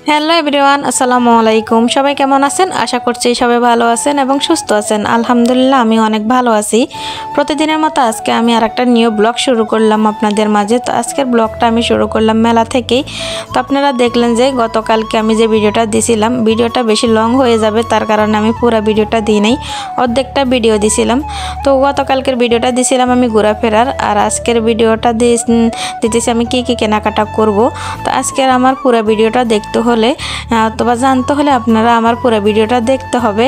Hello everyone, আসসালামু আলাইকুম। সবাই কেমন আছেন? আশা করছি সবাই ভালো আছেন এবং সুস্থ আছেন। আলহামদুলিল্লাহ আমি অনেক ভালো আছি। প্রতিদিনের মতো আজকে আমি আরেকটা নিউ ব্লগ শুরু করলাম আপনাদের মাঝে। তো আজকের ব্লগটা আমি শুরু করলাম মেলা থেকেই। তো আপনারা দেখলেন যে গতকালকে আমি যে ভিডিওটা দিছিলাম, ভিডিওটা বেশি লং হয়ে যাবে, তার কারণে আমি পুরো ভিডিওটা দিই নাই, অর্ধেকটা ভিডিও দিছিলাম। তো গতকালকের ভিডিওটা দিছিলাম আমি ঘোরাফেরার, আর আজকের ভিডিওটা দিতেছি আমি কি কি কেনাকাটা করব। তো আজকের আমার পুরো ভিডিওটা দেখতে হলে অথবা জানতে হলে আপনারা আমার পুরো ভিডিওটা দেখতে হবে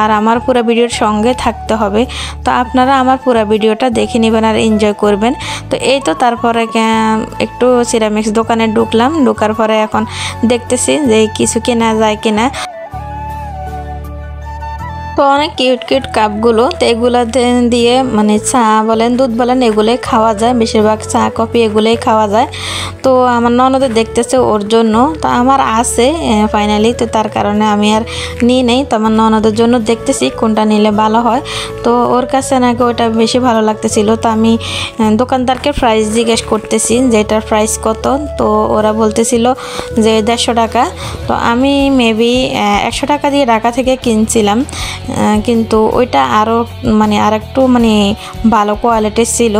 আর আমার পুরো ভিডিওর সঙ্গে থাকতে হবে। তো আপনারা আমার পুরো ভিডিওটা দেখে নেবেন আর এনজয় করবেন। তো এই তো তারপরে একটু সিরামিক্স দোকানে ঢোকার পরে এখন দেখতেছি যে কিছু কেনা যায় কিনা। তো অনেক কিউট কিউট কাপগুলো, তো এগুলো দিয়ে মানে চা বলেন দুধ বলেন এগুলোই খাওয়া যায়, বেশিরভাগ চা কফি এগুলোই খাওয়া যায়। তো আমার ননদে দেখতেছে ওর জন্য, তো আমার আছে ফাইনালি, তো তার কারণে আমি আর নিই নেই। তো আমার ননদের জন্য দেখতেছি কোনটা নিলে ভালো হয়। তো ওর কাছে নাকি ওটা বেশি ভালো লাগতেছিল। তো আমি দোকানদারকে প্রাইস জিজ্ঞেস করতেছি যে এটার প্রাইস কত। তো ওরা বলতেছিল যে 150 টাকা। তো আমি মেবি 100 টাকা দিয়ে ঢাকা থেকে কিনছিলাম, কিন্তু ওইটা আরও মানে আরেকটু মানে ভালো কোয়ালিটির ছিল।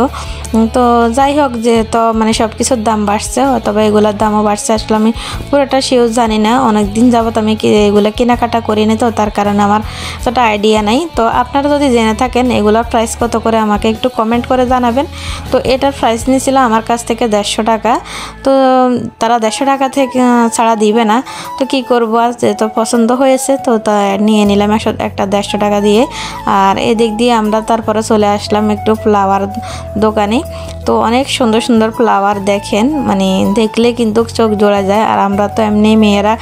তো যাই হোক, যে তো মানে সব কিছুর দাম বাড়ছে, অথবা এগুলোর দামও বাড়ছে। আসলে আমি পুরোটা সেও জানি না, অনেক দিন যাবত আমি এগুলো কেনাকাটা করি না, তো তার কারণে আমার সেটা আইডিয়া নাই। তো আপনারা যদি জেনে থাকেন এগুলোর প্রাইস কত করে আমাকে একটু কমেন্ট করে জানাবেন। তো এটার প্রাইস নিয়েছিল আমার কাছ থেকে 150 টাকা। তো তারা 150 টাকা থেকে ছাড়া দিবে না, তো কি করবো, আর যেহেতু পছন্দ হয়েছে তো তা নিয়ে নিলাম একটা 150 টাকা দিয়ে। আর এদিক দিয়ে আমরা তারপরে চলে আসলাম একটু ফ্লাওয়ার দোকানে। তো অনেক সুন্দর সুন্দর ফ্লাওয়ার দেখেন, মানে দেখলে কিন্তু চোখ জোড়া যায়। আর আমরা তো এমনি মেয়েরা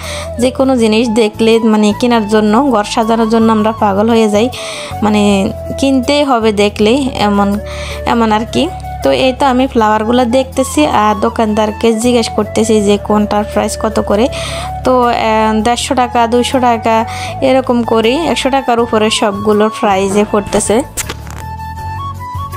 যে কোনো জিনিস দেখলে মানে কেনার জন্য, ঘর সাজানোর জন্য আমরা পাগল হয়ে যাই, মানে কিনতেই হবে দেখলে, এমন এমন আর কি। তো এই তো আমি ফ্লাওয়ারগুলো দেখতেছি আর দোকানদারকে জিজ্ঞেস করতেছি যে কোনটার প্রাইস কত করে। তো 150 টাকা 200 টাকা এরকম করে 100 টাকার উপরে সবগুলোর প্রাইসে পড়তেছে।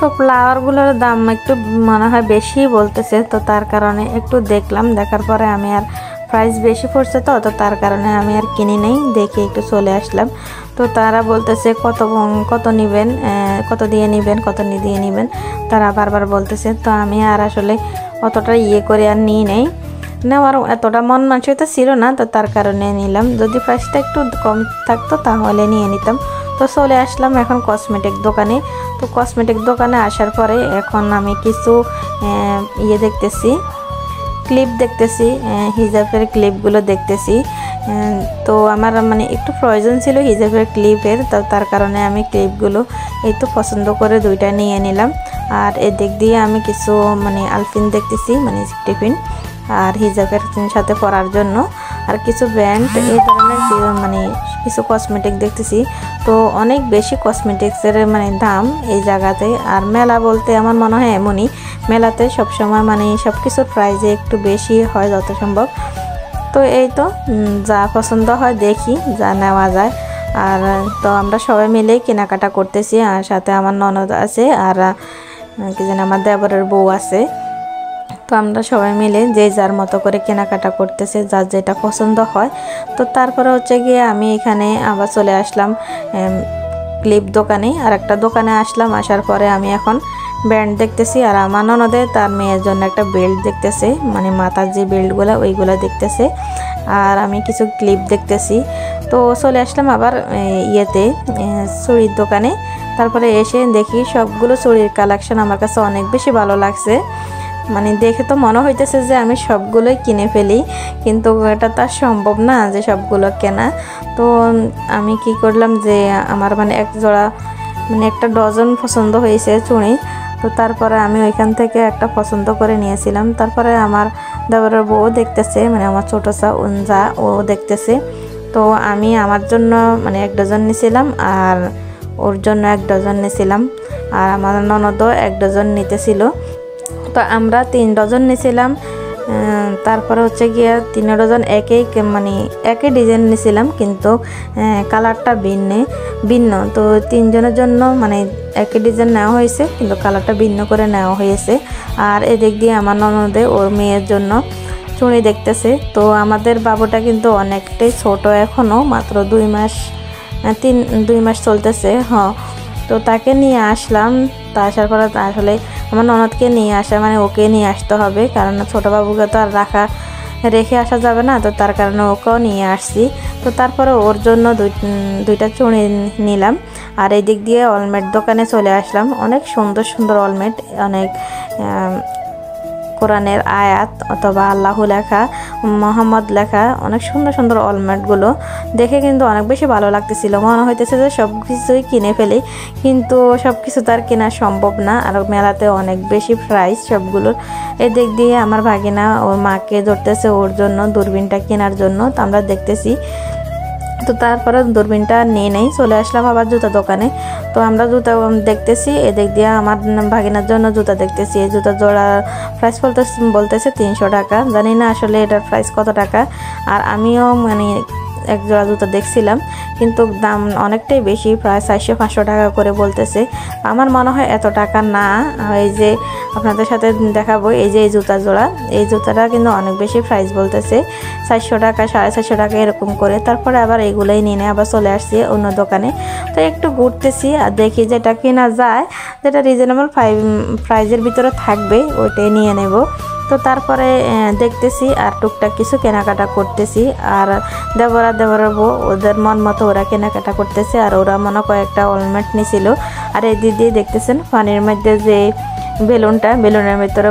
তো ফ্লাওয়ারগুলোর দাম একটু মনে হয় বেশি বলতেছে, তো তার কারণে একটু দেখলাম, দেখার পরে আমি আর প্রাইস বেশি পড়ছে তো তো তার কারণে আমি আর কিনি নেই, দেখে একটু চলে আসলাম। তো তারা বলতেছে কত কত নেবেন, কত দিয়ে নেবেন, কত দিয়ে নেবেন, তারা বারবার বলতেছে। তো আমি আর আসলে অতটা করে আর নিই নেই, নেওয়ার এতটা মন মানসিকতা ছিল না, তো তার কারণে নিলাম। যদি প্রাইসটা একটু কম থাকতো তাহলে নিয়ে নিতাম। তো চলে আসলাম এখন কসমেটিক দোকানে। তো কসমেটিক দোকানে আসার পরে এখন আমি কিছু দেখতেছি, ক্লিপ দেখতেছি, হিজাবের ক্লিপগুলো দেখতেছি। তো আমার মানে একটু প্রয়োজন ছিল হিজাবের ক্লিপের, তো তার কারণে আমি ক্লিপগুলো এই তো পছন্দ করে দুইটা নিয়ে নিলাম। আর এদিক দিয়ে আমি কিছু মানে আলপিন দেখতেছি, মানে টিফিন আর হিজাবের সাথে পরার জন্য, আর কিছু ব্যান্ড এই ধরনের মানে কিছু কসমেটিক দেখতেছি। তো অনেক বেশি কসমেটিক্সের মানে দাম এই জায়গাতে। আর মেলা বলতে আমার মনে হয় এমনই, মেলাতে সবসময় মানে সব কিছুর প্রাইসে একটু বেশি হয় যত সম্ভব। তো এই তো যা পছন্দ হয় দেখি, যা নেওয়া যায়। আর তো আমরা সবাই মিলে কেনাকাটা করতেছি, আর সাথে আমার ননদ আছে আর কি জানি আমার দেবরের বউ আছে। তো আমরা সবাই মিলে যে যার মতো করে কেনাকাটা করতেছে, যার যেটা পছন্দ হয়। তো তারপরে হচ্ছে গিয়ে আমি এখানে আবার চলে আসলাম ক্লিপ দোকানে, আর একটা দোকানে আসলাম। আসার পরে আমি এখন ব্যান্ড দেখতেছি, আর আমার ননদে তার মেয়ের জন্য একটা বেল্ট দেখতেছে, মানে মাথার যে বেল্টগুলো ওইগুলো দেখতেছে। আর আমি কিছু ক্লিপ দেখতেছি। তো চলে আসলাম আবার চুড়ির দোকানে। তারপরে এসে দেখি সবগুলো চুড়ির কালেকশন আমার কাছে অনেক বেশি ভালো লাগছে, মানে দেখে তো মনে হইতেছে যে আমি সবগুলোই কিনে ফেলি, কিন্তু এটা তো সম্ভব না যে সবগুলো কেনা। তো আমি কি করলাম যে আমার মানে এক জোড়া মানে একটা ডজন পছন্দ হয়েছে চুড়ি। তো তারপরে আমি ওইখান থেকে একটা পছন্দ করে নিয়েছিলাম। তারপরে আমার দেবরের বউ দেখতেছে, মানে আমার ছোটো যা ও দেখতেছে। তো আমি আমার জন্য মানে 1 ডজন নিয়েছিলাম, আর ওর জন্য 1 ডজন নিয়েছিলাম, আর আমার ননদও 1 ডজন নিতেছিল। তো আমরা 3 ডজন নিয়েছিলাম। তারপরে হচ্ছে গিয়ে 3 ডজন মানে একই ডিজাইন নিয়েছিলাম, কিন্তু কালারটা ভিন্ন। তো 3 জনের জন্য মানে একই ডিজাইন নেওয়া হয়েছে, কিন্তু কালারটা ভিন্ন করে নেওয়া হয়েছে। আর এদিক দিয়ে আমার ননদে ওর মেয়ের জন্য চুড়ি দেখতেছে। তো আমাদের বাবুটা কিন্তু অনেকটাই ছোট, এখনও মাত্র 2 মাস 2 মাস চলতেছে। তো তাকে নিয়ে আসলাম। তা আসার পরে আসলে আমার ননদকে নিয়ে আসা মানে ওকে নিয়ে আসতে হবে, কারণ ছোট বাবুকে তো আর রেখে আসা যাবে না। তো তার কারণে ওকেও নিয়ে আসছি। তো তারপরে ওর জন্য দুইটা চুড়ি নিলাম। আর এই দিক দিয়ে অলমেট দোকানে চলে আসলাম। অনেক সুন্দর সুন্দর অলমেট, অনেক কোরআনের আয়াত অথবা আল্লাহ লেখা, মোহাম্মদ লেখা, অনেক সুন্দর সুন্দর অলমেটগুলো দেখে কিন্তু অনেক বেশি ভালো লাগতেছিল। মনে হইতেছে যে সব কিছুই কিনে ফেলি, কিন্তু সব কিছু তার কেনা সম্ভব না। আর মেলাতে অনেক বেশি প্রাইস সবগুলোর। এদিক দিয়ে আমার ভাগিনা ওর মাকে ধরতেছে ওর জন্য দূরবীনটা কেনার জন্য। তো আমরা দেখতেছি। তো তারপরে দূরবীনটা নিয়ে নেই, চলে আসলাম আবার জুতা দোকানে। তো আমরা জুতা দেখতেছি, এদিক দিয়ে আমার ভাগিনার জন্য জুতা দেখতেছি। এই জুতা জোড়া প্রাইস বলতেছে 300 টাকা। জানি না আসলে এটার প্রাইস কত টাকা। আর আমিও মানে এক জোড়া জুতা দেখছিলাম, কিন্তু দাম অনেকটাই বেশি, প্রায় 400-500 টাকা করে বলতেছে। আমার মনে হয় এত টাকা না। এই যে আপনাদের সাথে দেখাবো, এই যে এই জুতা জোড়া, এই জুতাটা কিন্তু অনেক বেশি প্রাইস বলতেছে, 400 টাকা 450 টাকা এরকম করে। তারপরে আবার এগুলোই নিয়ে আবার চলে আসছি অন্য দোকানে। তো একটু ঘুরতেছি আর দেখি যেটা কেনা যায়, যেটা রিজনেবল প্রাইজের ভিতরে থাকবে ওইটাই নিয়ে নেব। তো তারপরে দেখতেছি আর টুকটাক কিছু কেনাকাটা করতেছি। আর দেবরা বউ ওদের মন মতো ওরা কেনাকাটা করতেছে। আর ওরা মনে কয়েকটা অলমেট নিছিল। আর এই দিদি দেখতেছেন পানির মধ্যে যে বেলুনের ভিতরে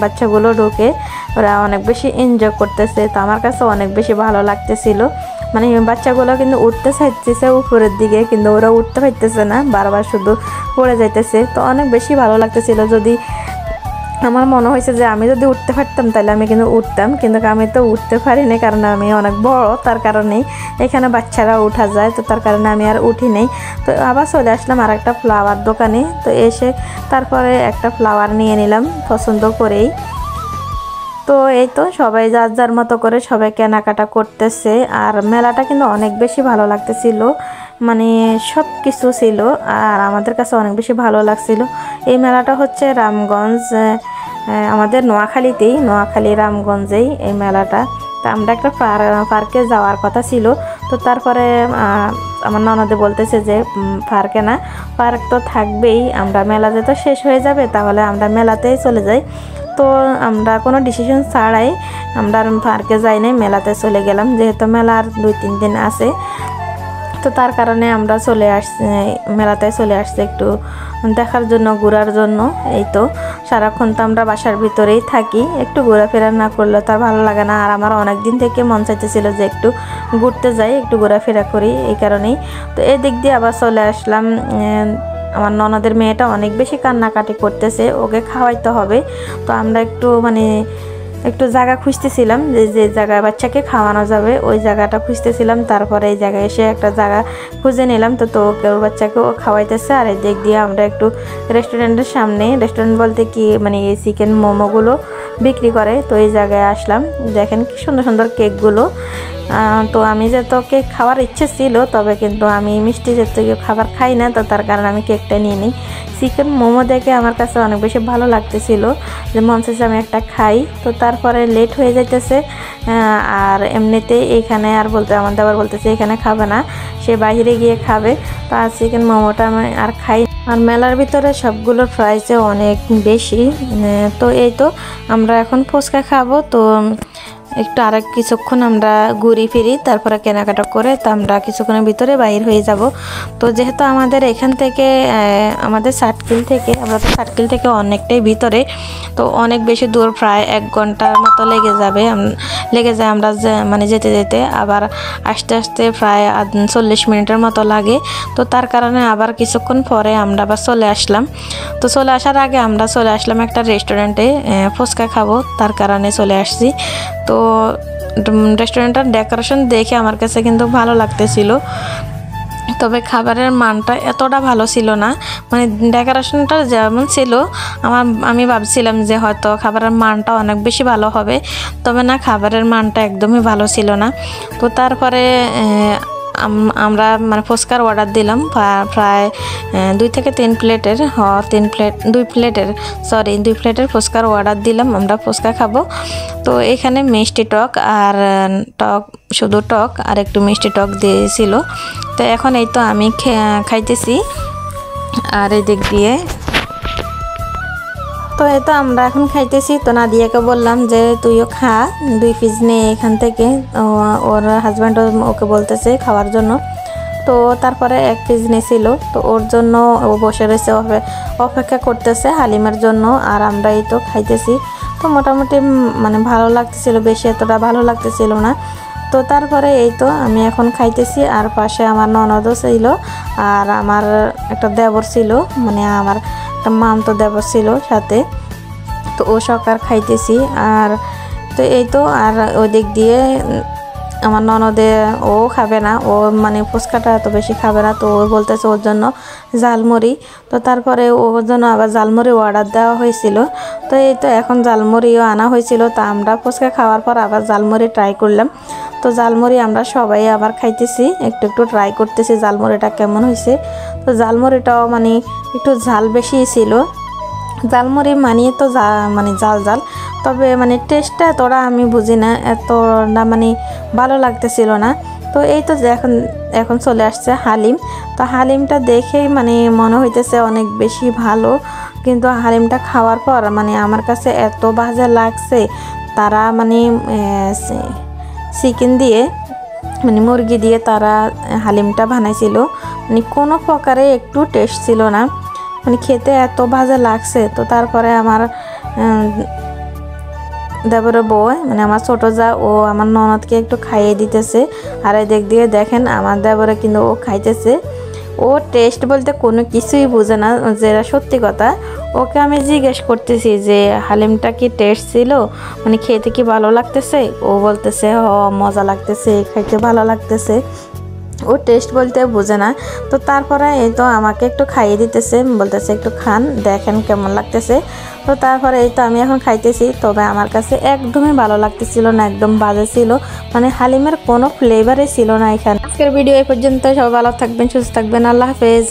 বাচ্চাগুলো ঢুকে ওরা অনেক বেশি এনজয় করতেছে। তো আমার কাছে অনেক বেশি ভালো লাগতেছিল। মানে বাচ্চাগুলো কিন্তু উঠতে চাইতেছে উপরের দিকে, কিন্তু ওরা উঠতে পারতেছে না, বারবার শুধু পড়ে যাইতেছে। তো অনেক বেশি ভালো লাগতেছিল। যদি আমার মনে হয়েছে যে আমি যদি উঠতে পারতাম তাহলে আমি কিন্তু উঠতাম, কিন্তু আমি তো উঠতে পারিনি, কারণ আমি অনেক বড়। তার কারণেই এখানে বাচ্চারা উঠা যায়, তো তার কারণে আমি আর উঠি নেই। তো আবার চলে আসলাম আর একটা ফ্লাওয়ার দোকানে। তো এসে তারপরে একটা ফ্লাওয়ার নিয়ে নিলাম পছন্দ করেই। তো এই তো সবাই যার যার মতো করে সবাই কেনাকাটা করতেছে। আর মেলাটা কিন্তু অনেক বেশি ভালো লাগতেছিল, মানে সব কিছু ছিল। আর আমাদের কাছে অনেক বেশি ভালো লাগছিল। এই মেলাটা হচ্ছে রামগঞ্জ, আমাদের নোয়াখালী রামগঞ্জেই এই মেলাটা। তা আমরা একটা পার্কে যাওয়ার কথা ছিল। তো তারপরে আমার ননদে বলতেছে যে পার্কে না, পার্ক তো থাকবেই, আমরা মেলাতে তো শেষ হয়ে যাবে, তাহলে আমরা মেলাতেই চলে যাই। তো আমরা কোনো ডিসিশন ছাড়াই আমরা পার্কে যাই নাই, মেলাতে চলে গেলাম, যেহেতু মেলার 2-3 দিন আছে। তো তার কারণে আমরা মেলাতে চলে আসছি একটু দেখার জন্য, ঘোরার জন্য। এই তো সারাক্ষণ তো আমরা বাসার ভিতরেই থাকি, একটু ঘোরাফেরা না করলে তার ভালো লাগে না। আর আমার অনেক দিন থেকে মন চাইতেছিল যে একটু ঘুরতে যাই, একটু ঘোরাফেরা করি, এই কারণেই। তো এই দিক দিয়ে আবার চলে আসলাম। আমার ননদের মেয়েটা অনেক বেশি কান্নাকাটি করতেছে, ওকে খাওয়াইতে হবে। তো আমরা একটু জায়গা খুঁজতেছিলাম, যে জায়গায় বাচ্চাকে খাওয়ানো যাবে ওই জায়গাটা খুঁজতেছিলাম। তারপরে এই জায়গায় এসে একটা জায়গা খুঁজে নিলাম। তো কেউ বাচ্চাকেও খাওয়াইতেছে। আর এই দিক দিয়ে আমরা একটু রেস্টুরেন্টের সামনে, রেস্টুরেন্ট বলতে কি মানে এই চিকেন মোমোগুলো বিক্রি করে, তো এই জায়গায় আসলাম। দেখেন কি সুন্দর সুন্দর কেকগুলো। তো আমি যেহেতু কেক খাওয়ার ইচ্ছে ছিল, তবে কিন্তু আমি মিষ্টি জাতীয় খাবার খাই না, তো তার কারণে আমি কেকটা নিয়ে নিই। চিকেন মোমো দেখে আমার কাছে অনেক বেশি ভালো লাগতেছিল, যে মন চাইছে আমি একটা খাই। তো তারপরে লেট হয়ে যাইতেছে। আর এমনিতেই এইখানে আমার দেওয়ার বলতেছে এখানে খাবে না, সে বাইরে গিয়ে খাবে। তো আর চিকেন মোমোটা আমি আর খাই। আর মেলার ভিতরে সবগুলোর প্রাইসে অনেক বেশি। তো এই তো আমরা এখন ফুচকা খাবো। তো একটু আরেক কিছুক্ষণ আমরা ঘুরি ফিরি, তারপরে কেনাকাটা করে তো আমরা কিছুক্ষণের ভিতরে বাইর হয়ে যাব। তো যেহেতু আমাদের এখান থেকে আমাদের আমরা তো সার্কেল থেকে অনেকটাই ভিতরে, তো অনেক বেশি দূর, প্রায় 1 ঘন্টার মতো লেগে যায় আমরা যেতে যেতে। আবার আস্তে আস্তে প্রায় 40 মিনিটের মতো লাগে। তো তার কারণে আবার কিছুক্ষণ পরে আমরা আবার চলে আসলাম। তো চলে আসার আগে আমরা চলে আসলাম একটা রেস্টুরেন্টে ফুচকা খাবো, তার কারণে চলে আসছি। তো রেস্টুরেন্টের ডেকোরেশন দেখে আমার কাছে কিন্তু ভালো লাগতেছিল, তবে খাবারের মানটা এতটা ভালো ছিল না। মানে ডেকোরেশনটা যেমন ছিল আমি ভাবছিলাম যে হয়তো খাবারের মানটা অনেক বেশি ভালো হবে, তবে না, খাবারের মানটা একদমই ভালো ছিল না। তো তারপরে আমরা মানে ফুচকার অর্ডার দিলাম প্রায় 2 থেকে 3 প্লেটের 2 প্লেটের ফুচকার অর্ডার দিলাম। আমরা ফুচকা খাবো। তো এখানে মিষ্টি টক আর শুধু টক আর একটু মিষ্টি টক দিয়েছিল। তো এখন এই তো আমি খাইতেছি আর এই দিক দিয়ে। তো এই তো আমরা এখন খাইতেছি। তো নাদিয়াকে বললাম যে তুইও খা, 2 পিস নে এখান থেকে। ওর হাজব্যান্ড ওকে বলতেছে খাওয়ার জন্য। তো তারপরে 1 পিস নিয়েছিল। তো ওর জন্য ও বসে রয়েছে, অপেক্ষা করতেছে হালিমের জন্য। আর আমরা এই তো খাইতেছি। তো মোটামুটি মানে ভালো লাগতেছিল, বেশি এতটা ভালো লাগতেছিল না। তো তারপরে এই তো আমি এখন খাইতেছি। আর পাশে আমার ননদও ছিল আর আমার একটা দেবর ছিল, মানে আমার একটা মামতো দেবর ছিল সাথে। তো ও সকার খাইতেছি। আর তো এই তো আর ওই দিক দিয়ে আমার ননদে ও খাবে না, ও মানে ফুচকাটা এত বেশি খাবে না। তো ও বলতেছে ওর জন্য ঝালমুড়ি। তো তারপরে ওর জন্য আবার ঝালমুড়ি অর্ডার দেওয়া হয়েছিল। তো এই তো এখন ঝালমুড়িও আনা হয়েছিল। তো আমরা ফুচকা খাওয়ার পর আবার ঝালমুড়ি ট্রাই করলাম। তো ঝালমুড়ি আমরা সবাই আবার খাইতেছি, একটু ট্রাই করতেছি ঝালমুড়িটা কেমন হয়েছে। তো ঝালমুড়িটাও মানে একটু ঝাল বেশি ছিল। ঝালমুড়ি মানিয়ে তো মানে ঝাল, তবে মানে টেস্টটা এতটা আমি বুঝি না, এতটা মানে ভালো লাগতেছিল না। তো এই তো এখন চলে আসছে হালিম। তো হালিমটা দেখেই মানে মনে হইতেছে অনেক বেশি ভালো, কিন্তু হালিমটা খাওয়ার পর মানে আমার কাছে এত বাজে লাগছে। তারা মানে চিকেন দিয়ে মানে মুরগি দিয়ে তারা হালিমটা বানাইছিল, মানে কোনো প্রকারে একটু টেস্ট ছিল না, মানে খেতে এত বাজে লাগছে। তো তারপরে আমার দেবরের বউ মানে আমার ছোট যা, ও আমার ননদকে একটু খাইয়ে দিতেছে। আর এই দিক দিয়ে দেখেন আমার দেবরে কিন্তু ও খাইতেছে। ও টেস্ট বলতে কোনো কিছুই বোঝে না, যেটা সত্যি কথা। ওকে আমি জিজ্ঞেস করতেছি যে হালিমটা কি টেস্ট ছিল, মানে খেতে কি ভালো লাগতেছে? ও বলতেছে মজা লাগতেছে, খাইতে ভালো লাগতেছে। ও টেস্ট বলতে বোঝে না। তো তারপরে এই তো আমাকে একটু খাইয়ে দিতেছে, বলতেছে একটু খান, দেখেন কেমন লাগতেছে। তো তারপরে এই তো আমি এখন খাইতেছি। তবে আমার কাছে একদমই ভালো লাগতেছিল না, একদম বাজে ছিল, মানে হালিমের কোনো ফ্লেভারই ছিল না এখানে। আজকের ভিডিও এই পর্যন্ত। সবাই ভালো থাকবেন, সুস্থ থাকবেন। আল্লাহ হাফেজ।